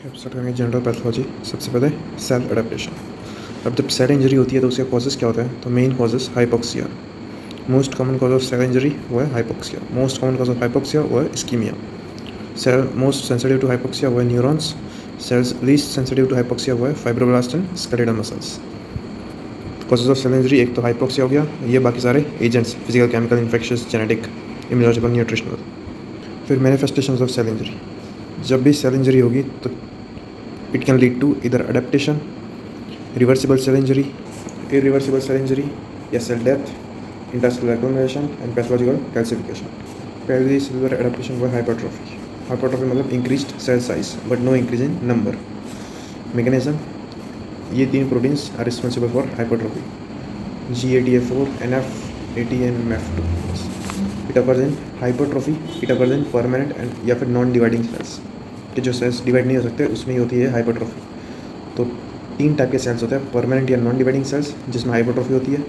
अब स्टार्ट करेंगे general pathology. सबसे पहले सेल एडेप्टेशन। अब जब सेल इंजरी होती है तो उसके कॉजेज़ क्या होता है? तो main causes hypoxia. Most common cause of cell injury वो है hypoxia. Most common cause of hypoxia वो है ischaemia. Cell most sensitive to hypoxia वो है neurons. Cells least sensitive to hypoxia वो है fibroblast and skeletal muscles. Causes of cell injury एक तो हाइपोक्सिया हो गया, ये बाकी सारे agents physical, chemical, infectious, genetic, immunological, nutritional. फिर मैनिफेस्टेशंस ऑफ सेल इंजरी। जब भी सेल इंजरी होगी तो it can lead to either adaptation, reversible cell injury, irreversible cell injury या cell death, intercellular agglomeration and pathological calcification. पहली cellular adaptation वो hypertrophy. Hypertrophy मतलब increased cell size but no increase in number. Mechanism, ये तीन proteins are responsible for hypertrophy: GATA4, NF, AT and MEF2। It occurs in hypertrophy, it occurs in permanent and या फिर non dividing cells, कि जो sales divide नहीं हो सकते उसमें ही होती है हाइपरट्रॉफी। तो तीन टाइप के सेल्स होते हैं: परमानेंट या नॉन डिवाइडिंग सेल्स जिसमें हाइपरट्रॉफी होती है,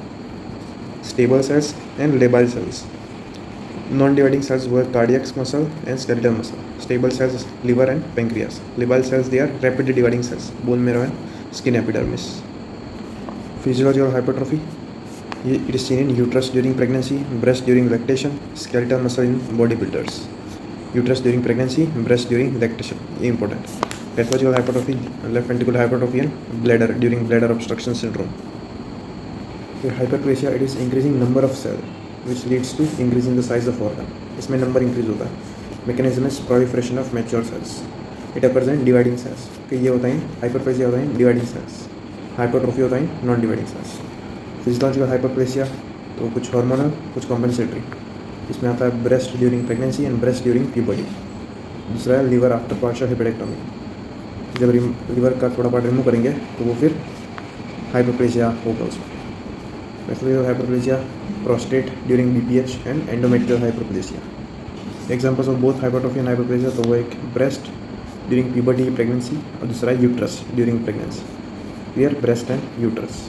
stable cells and labile cells. Non dividing cells वो है cardiac muscle and skeletal muscle. Stable cells liver and pancreas. Labile cells they are rapidly dividing cells, bone marrow and skin epidermis. Physiological hypertrophy, ये it is seen in uterus during pregnancy, breast during lactation, skeletal muscle in body builders. Uterus during pregnancy, breast during lactation, ये important. Pathological hypertrophy, left ventricular hypertrophy and bladder during bladder obstruction syndrome. फिर hyperplasia, it is increasing number of cell which leads to increase in the size of organ. इसमें number increase होता है। Mechanism is proliferation of mature cells. It occurs in dividing cells, कि ये होता है hyperplasia होता है डिवाइडिंग सेल्स, हाइपरट्रॉफी होता है non dividing sales. Physiological hyperplasia तो कुछ हार्मोनल कुछ कॉम्पनसेटरी। इसमें आता है breast during pregnancy and breast during puberty. दूसरा है लिवर आफ्टर पार्शियल हेपेक्टोमी, जब लिवर का थोड़ा पार्ट रिमूव करेंगे तो वो फिर हाइपरप्लेसिया होगा उसमें। Pathological hyperplasia, prostate during BPH and endometrial hyperplasia. Examples of both hypertrophy and hyperplasia तो वो एक ब्रेस्ट ड्यूरिंग प्यूबर्टी प्रेगनेंसी और दूसरा है uterus during pregnancy. Clear, breast and uterus.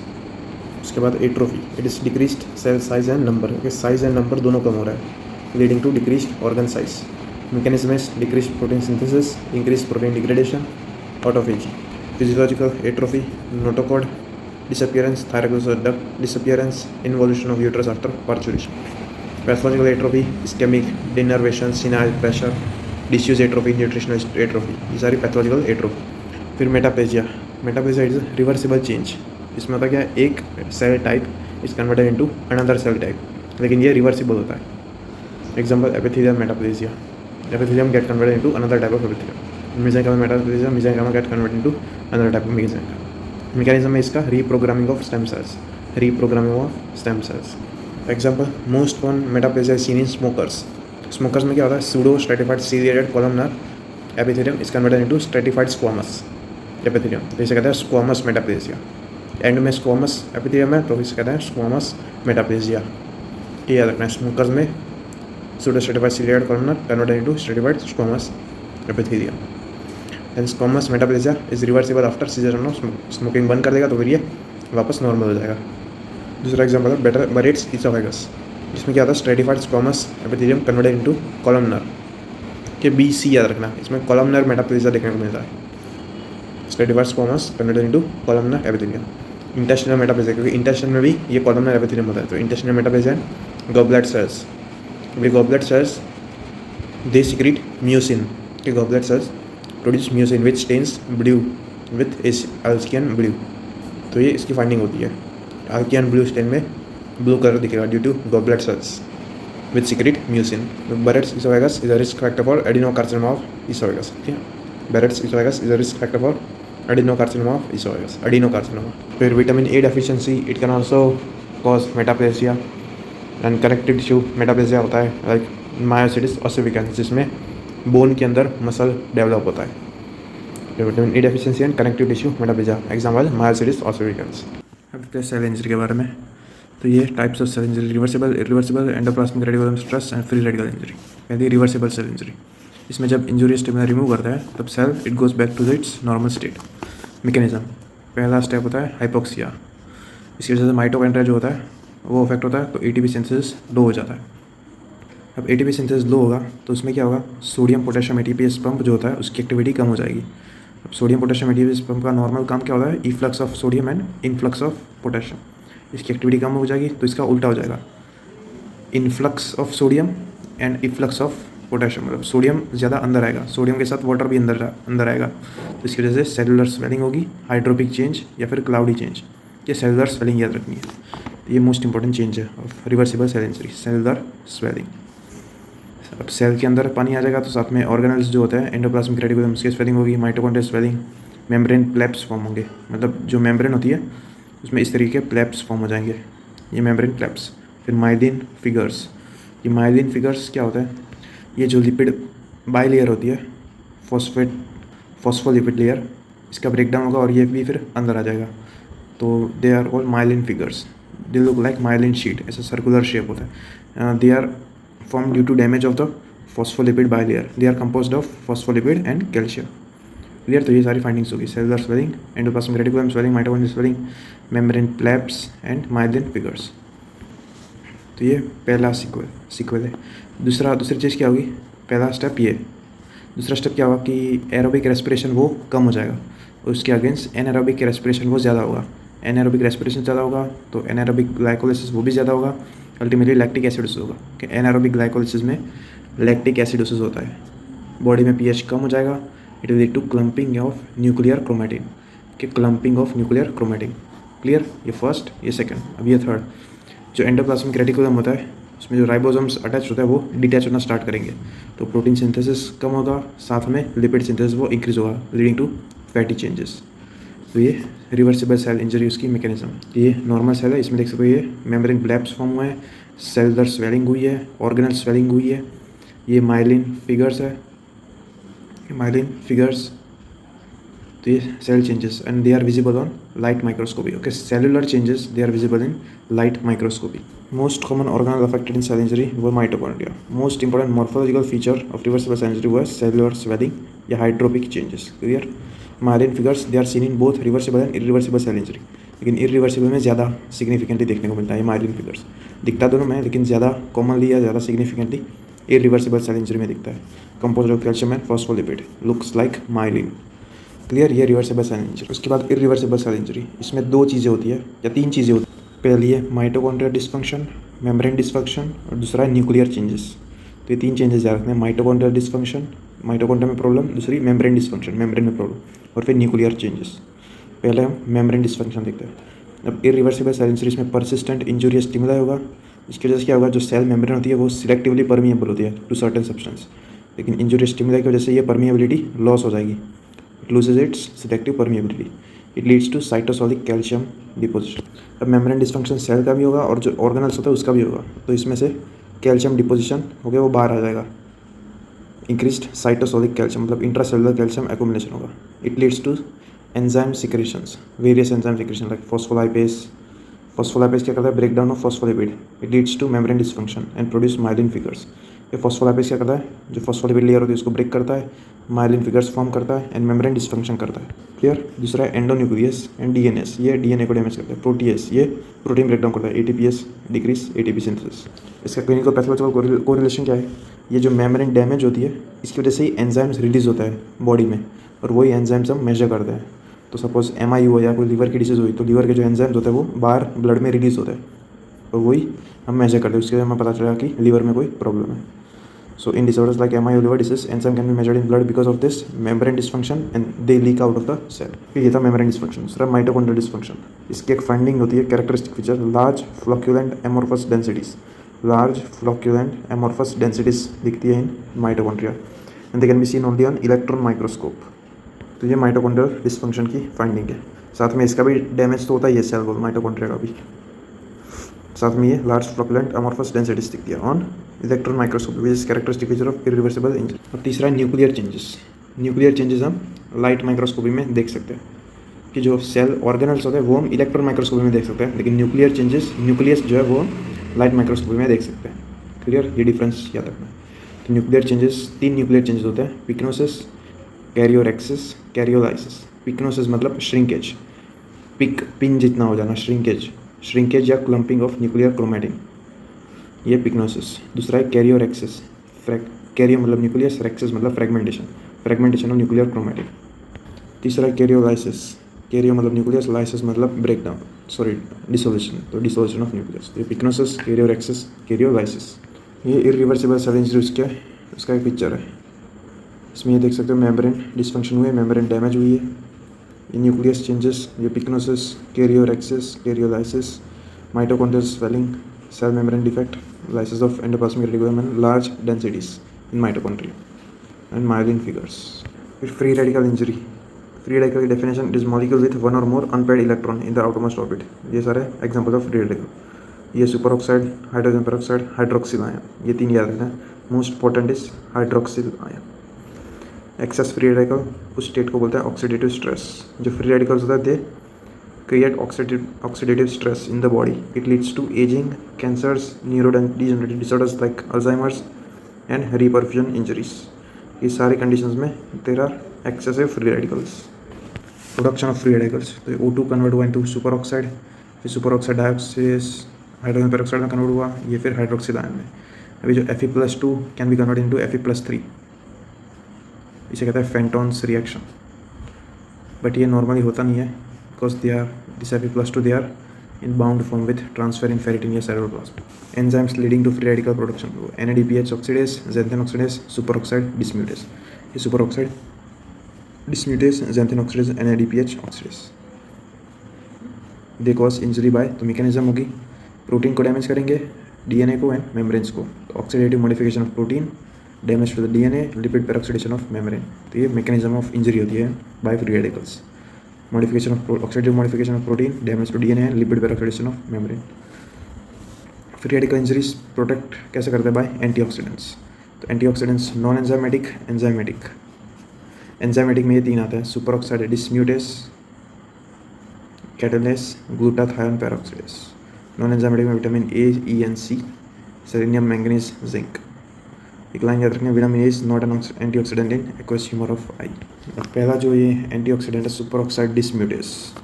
उसके बाद atrophy, it is decreased cell size and number, क्योंकि size and number दोनों कम हो रहा है, leading to decreased organ size. Mechanism is decreased protein synthesis, increase protein degradation, autophagy. Physiological atrophy, notochord disappearance, thyroglossus duct disappearance, involution of uterus after parturition. Pathological atrophy, ischemic, denervation, senile pressure, disused atrophy, nutritional atrophy, ये सारी pathological atrophy। फिर metaplasia, metaplasia is reversible change. इसमें होता क्या है, एक cell type is converted into another cell type, लेकिन ये रिवर्सिबल होता है। Example epithelium metaplasia, epithelium get converted into another type of epithelium. Mesenchymal metaplasia, mesenchymal get converted into another type of mesenchymal. Mechanism है इसका reprogramming of stem cells, reprogramming of stem cells. Example most common metaplasia seen in smokers. Smokers में क्या होता है, pseudo stratified ciliated columnar epithelium is converted into stratified squamous epithelium, तो इसे कहते हैं स्क्वामस मेटाप्लेजिया। एंड में स्क्वामस एपिथेलियम है तो इसे कहते हैं स्क्वामस मेटाप्लेजिया। ये याद रखना है, स्मोकर्स में pseudo stratified ciliated columnar converted into stratified squamous epithelium. And squamous metaplasia is reversible after cessation of smoking. बंद कर देगा तो फिर ये वापस नॉर्मल हो जाएगा। दूसरा एग्जाम्पल है बेटर बरेट्स इसोफेगस, जिसमें क्या होता है, stratified squamous epithelium converted into columnar, के BC याद रखना, इसमें कॉलमनर मेटाप्लेजिया देखने को मिलता है। Stratified squamous converted into columnar epithelium. Intestinal metaplasia, क्योंकि इंटेस्टाइन में भी ये कॉलमनर एपिथेलियम होता है, तो intestinal metaplasia and goblet cells. वे goblet cells they secrete mucin, के goblet cells produce mucin which stains blue with alcian blue. तो ये इसकी फाइंडिंग होती है, अल्कियन ब्लू स्टेन में ब्लू कलर दिखेगा due to goblet cells which secrete mucin. Barrett's oesophagus is a risk factor for adenocarcinoma of oesophagus. ठीक है, Barrett's oesophagus is a risk factor for adenocarcinoma of oesophagus, adenocarcinoma. फिर vitamin A deficiency, it can also cause metaplasia. And connective tissue metaplasia होता है like myositis ossificans, जिसमें bone के अंदर muscle develop होता है। Vitamin E deficiency and connective tissue metaplasia, example myositis ossificans. अब cell injury के बारे में, तो ये types of cell injury: reversible, irreversible, endoplasmic reticulum stress and free radical injury. कहती है रिवर्सिबल सेल इंजरी, इसमें जब इंजरी स्टेमिना रिमूव करता है तब cell it goes back to its normal state. Mechanism, पहला स्टेप होता है हाइपोक्सिया, इसकी वजह से माइटोकॉन्ड्रिया जो होता है वो अफेक्ट होता है, तो ATP सिंथेसिस लो हो जाता है। अब ATP सिंथेसिस लो होगा तो उसमें क्या होगा, सोडियम पोटेशियम ATPase पंप जो होता है उसकी एक्टिविटी कम हो जाएगी, अब सोडियम पोटेशियम एडिपिस पंप का नॉर्मल काम क्या होता है, efflux of sodium and influx of potassium. इसकी एक्टिविटी कम हो जाएगी तो इसका उल्टा हो जाएगा, influx of sodium and efflux of potassium, मतलब सोडियम ज़्यादा अंदर आएगा, सोडियम के साथ वाटर भी अंदर आएगा, तो इसकी वजह से सेलुलर स्वेलिंग होगी, हाइड्रोपिक चेंज या फिर क्लाउडी चेंज। ये सेलुलर स्वेलिंग याद रखनी है, तो ये मोस्ट इंपॉर्टेंट चेंज है of reversible cell injury, cellular swelling. अब सेल के अंदर पानी आ जाएगा तो साथ में ऑर्गेनल्स जो होते हैं, एंडोप्लाज्मिक रेटिकुलम, उसकी स्वेलिंग होगी, माइटोकॉन्ड्रियल स्वेलिंग, मेम्ब्रेन प्लेप्स फॉर्म होंगे, मतलब जो मेम्ब्रेन होती है उसमें इस तरीके के प्लेप्स फॉर्म हो जाएंगे, ये मेम्ब्रेन प्लेप्स। फिर माइलिन फिगर्स, ये माइलिन फिगर्स क्या होता है, ये जो लिपिड बाई लेयर होती है, फॉस्फोलिपिड लेयर, इसका ब्रेकडाउन होगा और ये भी फिर अंदर आ जाएगा, तो they are all myelin figures. They look like myelin sheet, ऐसा सर्कुलर शेप होता है। They are formed due to damage of the phospholipid bilayer. They are composed of phospholipid and calcium. Clear, तो ये सारी फाइंडिंग्स होगी, cellular swelling, endoplasmic reticulum swelling, mitochondrial swelling, membrane blebs and myelin figures. तो ये पहला sequel है। दूसरी चीज़ क्या होगी, पहला स्टेप ये, दूसरा स्टेप क्या होगा कि एरोबिक रेस्पिरेशन वो कम हो जाएगा, उसके अगेंस्ट एनारोबिक रेस्पिरेशन वो ज़्यादा होगा। एनारोबिक रेस्पिरेशन ज़्यादा होगा तो एनारोबिक ग्लाइकोलिसिस वो भी ज़्यादा होगा, अल्टीमेटली लैक्टिक एसिडोसिस होगा, कि एनारोबिक ग्लाइकोलिसिस में लैक्टिक एसिडोसिस होता है, बॉडी में पीएच कम हो जाएगा, it will lead to clumping of nuclear chromatin, कि clumping of nuclear chromatin. Clear, ये फर्स्ट, ये सेकंड। अब ये थर्ड, जो एंडोप्लाज्मिक रेटिकुलम होता है उसमें जो राइबोसोम्स अटैच होता है वो डिटैच होना स्टार्ट करेंगे, तो प्रोटीन सिंथेसिस कम होगा, साथ में लिपिड सिंथेसिस वो इंक्रीज होगा, लीडिंग टू फैटी चेंजेस। तो ये रिवर्सिबल सेल इंजरी उसकी मैकेनिज्म। ये नॉर्मल सेल है, इसमें देख सकते हो ये मेम्ब्रेन ब्लैप्स फॉर्म हुए हैं, सेलुलर स्वेलिंग हुई है, ऑर्गेनल स्वेलिंग हुई है, ये माइलिन फिगर्स है, माइलिन फिगर्स। तो ये cell changes and they are visible on light microscopy. Okay, cellular changes they are visible in light microscopy. Most common organelle affected in cell injury वो mitochondria. Most important morphological feature of reversible cell injury वो cellular swelling या hydropic changes. Clear, myelin figures they are seen in both reversible and irreversible cell injury, लेकिन irreversible में ज़्यादा significantly देखने को मिलता है माइलिन फिगर्स। दिखता दोनों में, लेकिन ज़्यादा कॉमनली या ज़्यादा सिग्निफिकेंटली इरिवर्सिबल सेल इंजरी में दिखता है। Composed of calcium and phospholipid, looks like myelin. Clear, ये रिवर्सिबल सेल इंजरी। उसके बाद इरिवर्सिबल सेल इंजरी, इसमें दो चीज़ें होती है या तीन चीज़ें होती है। पहली है माइटोकॉन्ड्रियल डिस्फंक्शन, मेम्ब्रेन डिस्फंक्शन, और दूसरा है न्यूक्लियर चेंजेस। तो ये तीन चेंजेस याद रखते हैं, माइटोकॉन्ड्रियल डिस्फंक्शन, माइटोकॉन्ड्रिया में प्रॉब्लम, दूसरी मेम्ब्रेन डिस्फंक्शन, मेम्ब्रेन में प्रॉब्लम, और फिर न्यूक्लियर चेंजेस। पहले हम मेम्ब्रेन डिस्फंक्शन देखते हैं। अब इरिवर्सिबल सेल इंजरीज में परसिस्टेंट इंजूरियस स्टिमुलाई होगा, इसकी वजह से क्या होगा, जो सेल मेम्ब्रेन होती है वो सिलेक्टिवली परमिएबल होती है टू सर्टेन सब्सटेंस, लेकिन इंजूरियस स्टिमुलाई की वजह से ये परमिएबिलिटी लॉस हो जाएगी, it loses its selective permeability, it leads to cytosolic calcium deposition. अब मेम्ब्रेन डिस्फंक्शन सेल का भी होगा और जो ऑर्गेनल्स होता है उसका भी होगा, तो इसमें से कैल्शियम डिपोजिशन हो गया वो बाहर आ जाएगा, इंक्रीज्ड साइटोसोलिक कैल्शियम मतलब इंट्रासेलुलर कैल्शियम एक्युमुलेशन होगा, it leads to enzyme secretions, various enzyme secretion like phospholipase क्या करता है, break down of phospholipid, it leads to membrane dysfunction and produce myelin figures. ये फॉस्फोलाइपेज क्या करता है, जो फॉस्फोलिपिड लेयर होती है उसको ब्रेक करता है, माइलिन फिगर्स फॉर्म करता है एंड मेम्ब्रेन डिस्फंक्शन करता है। क्लियर, दूसरा है एंडोन्यूक्लियस एंड डीएनएस, ये डीएनए को डैमेज करता है। प्रोटीएस, ये प्रोटीन ब्रेकडाउन करता है, एटीपीएस डिक्रीज एटीपी सिंथेसिस। इसका क्लिनिकल पैथोलॉजिकल कोरिलेशन क्या है, ये जो मेम्ब्रेन डैमेज होती है इसकी वजह से ही एंजाइम्स रिलीज होता है बॉडी में, और वही एंजाइम्स हम मेजर करते हैं। तो सपोज MI हो या कोई लीवर की डिसीज़ हुई तो लीवर के जो एंजाइम्स होते हैं वो बाहर ब्लड में रिलीज होते हैं, और वही हम मेजर करते हैं, उसके वजह हमें पता चला कि लीवर में कोई प्रॉब्लम है। So in disorders like MI और liver disease enzyme can be measured in blood because of this membrane dysfunction and they leak out of the cell. ये था मेम्ब्रेन डिस्फंक्शन। दूसरा माइटोकॉन्ड्रियल डिस्फंक्शन, इसकी एक finding होती है characteristic feature, large flocculent amorphous densities, large flocculent amorphous densities दिखती है in mitochondria and they can be seen only on electron microscope. तो ये माइटोकॉन्ड्रियल डिस्फंक्शन की फाइंडिंग है। साथ में इसका भी डैमेज तो होता है, ये सेल वॉल माइटोकॉन्ड्रिया का भी। साथ में ये लार्ज फ्लोक्यूलेंट अमॉर्फस डेंसिटीज दिखती है on electron microscope which is characteristic feature of irreversible injury. और तीसरा है न्यूक्लियर चेंजेस। न्यूक्लियर चेंजेस हम लाइट माइक्रोस्कोपी में देख सकते हैं, कि जो सेल ऑर्गेनल्स होते हैं वो हम इलेक्ट्रॉन माइक्रोस्कोपी में देख सकते हैं, लेकिन न्यूक्लियर चेंजेस न्यूक्लियस जो है वो हम लाइट माइक्रोस्कोपी में देख सकते हैं। क्लियर, ये डिफरेंस याद रखना है। तो न्यूक्लियर चेंजेस, 3 न्यूक्लियर चेंजेस होते हैं, पिक्नोसिस, कैरियोरेक्सिस, कैरियोलाइसिस। पिक्नोसिस मतलब श्रिंकेज, पिन जितना हो जाना, श्रिंकेज या क्लम्पिंग ऑफ न्यूक्लियर क्रोमैटिन, ये पिक्नोसिस। दूसरा है कैरियोरेक्सिस, कैरियो मतलब न्यूक्लियस, रेक्सिस मतलब फ्रेगमेंटेशन ऑफ न्यूक्लियर क्रोमैटिन। तीसरा है कैरियोलाइसिस। कैरियो मतलब न्यूक्लियस, लाइसिस मतलब ब्रेक डाउन, सॉरी डिसोल्यूशन, तो डिसोल्यूशन ऑफ न्यूक्लियस। तो पिक्नोसिस, कैरियोरेक्सिस, कैरियोलाइसिस। ये इरिवर्सिबल सेल इंजरी उसका एक पिक्चर है। इसमें ये देख सकते हो मेम्ब्रेन डिसफंक्शन हुए, मेम्ब्रेन डैमेज हुई है, ये न्यूक्लियस चेंजेस, ये pyknosis, karyorrhexis, karyolysis, mitochondrial swelling, cell membrane defect, lysis of endoplasmic reticulum and large densities in mitochondria and myelin figures. फिर free radical injury. Free radical की definition, it is molecule with one or more unpaired electron in the outermost orbit. ये सारे examples of free radical. ये superoxide, hydrogen peroxide, hydroxyl ion, ये तीन याद रखना है. Most potent is hydroxyl ion. Excess free radical उस state को बोलते हैं ऑक्सीडेटिव स्ट्रेस. जो फ्री रेडिकल्स होता है दे create oxidative stress in the body. It leads to aging, cancers, neurodegenerative disorders like Alzheimer's and reperfusion injuries. ये सारी conditions में there are excessive free radicals. Production of free radicals, तो O2 convert हुआ into superoxide, फिर superoxide dioxide hydrogen peroxide में convert हुआ, ये फिर हाइड्रोक्सिल आयन में. अभी जो Fe+2 can be convert into Fe+3, इसे कहता है फेंटॉन्स रिएक्शन. बट ये नॉर्मली होता नहीं है because they are this Fe+2 they are in bound form with transfer in ferritin या cytoplasm. Enzymes leading to free radical production, NADPH oxidase, xanthine oxidase, superoxide dismutase. ये superoxide dismutase, xanthine oxidase, NADPH oxidase they cause injury by, तो mechanism होगी protein को damage करेंगे, DNA को and membranes को. Oxidative modification of protein, damage to the DNA, lipid peroxidation of membrane. तो ये mechanism of injury होती है by free radicals. Modification of oxidative modification of protein, damage to DNA and lipid peroxidation of membrane. Free radical injuries protect कैसे करते हैं? By antioxidants. तो antioxidants non enzymatic, enzymatic. Enzymatic में ये तीन आते हैं, superoxide dismutase, catalase, glutathione peroxidase. Non enzymatic में vitamin A, E and C, selenium, manganese, zinc. एक लाइन याद रखना, vitamin A is not an antioxidant in aqueous humour of eye. पहला जो ये एंटीऑक्सीडेंट है सुपर ऑक्साइड डिस्म्यूटेस,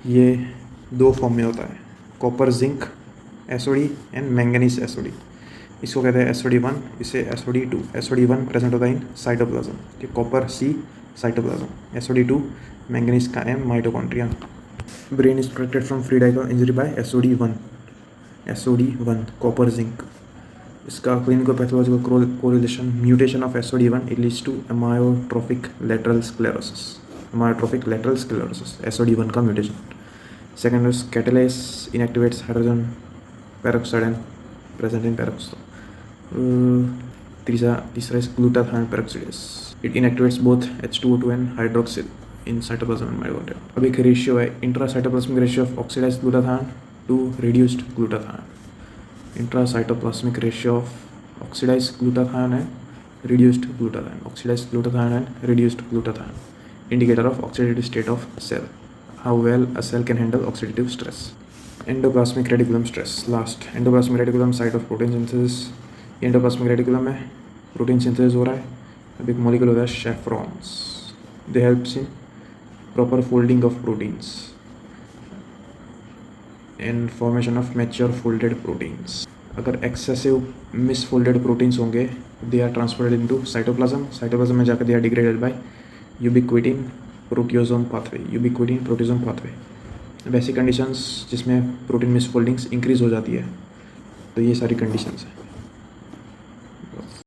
ये दो फॉर्म में होता है, copper zinc SOD and manganese SOD. इसको कहते हैं SOD1, इसे SOD2. SOD1 प्रेजेंट होता है इन साइटोप्लाज्म, कि copper C cytoplasm, SOD2 manganese का M mitochondria. Brain is protected from free radical injury by SOD1 copper zinc. इसका clinical pathological correlation, mutation of SOD1 it leads to amyotrophic lateral sclerosis. SOD1 का mutation. Second is catalase inactivates hydrogen peroxide and present in peroxisome. तीसरा is glutathione peroxidase. It inactivates both H2O2 and hydroxyl in cytoplasm and mitochondria. अब एक ratio है, intracytoplasmic ratio of oxidized glutathione to reduced glutathione. Intracytoplasmic ratio of oxidized glutathione and reduced glutathione. Oxidized glutathione and reduced glutathione, indicator of oxidative state of cell. How well a cell can handle oxidative stress. Endoplasmic reticulum stress. Last, endoplasmic reticulum site of protein synthesis. Endoplasmic reticulum में protein synthesis हो रहा है. अब एक molecule होता है chaperones. They helps in proper folding of proteins and formation of mature folded proteins. अगर excessive misfolded proteins होंगे, they are transferred into cytoplasm. Cytoplasm में जाकर they are degraded by ubiquitin proteasome pathway. वैसी conditions जिसमें protein misfoldings increase हो जाती है, तो ये सारी conditions हैं.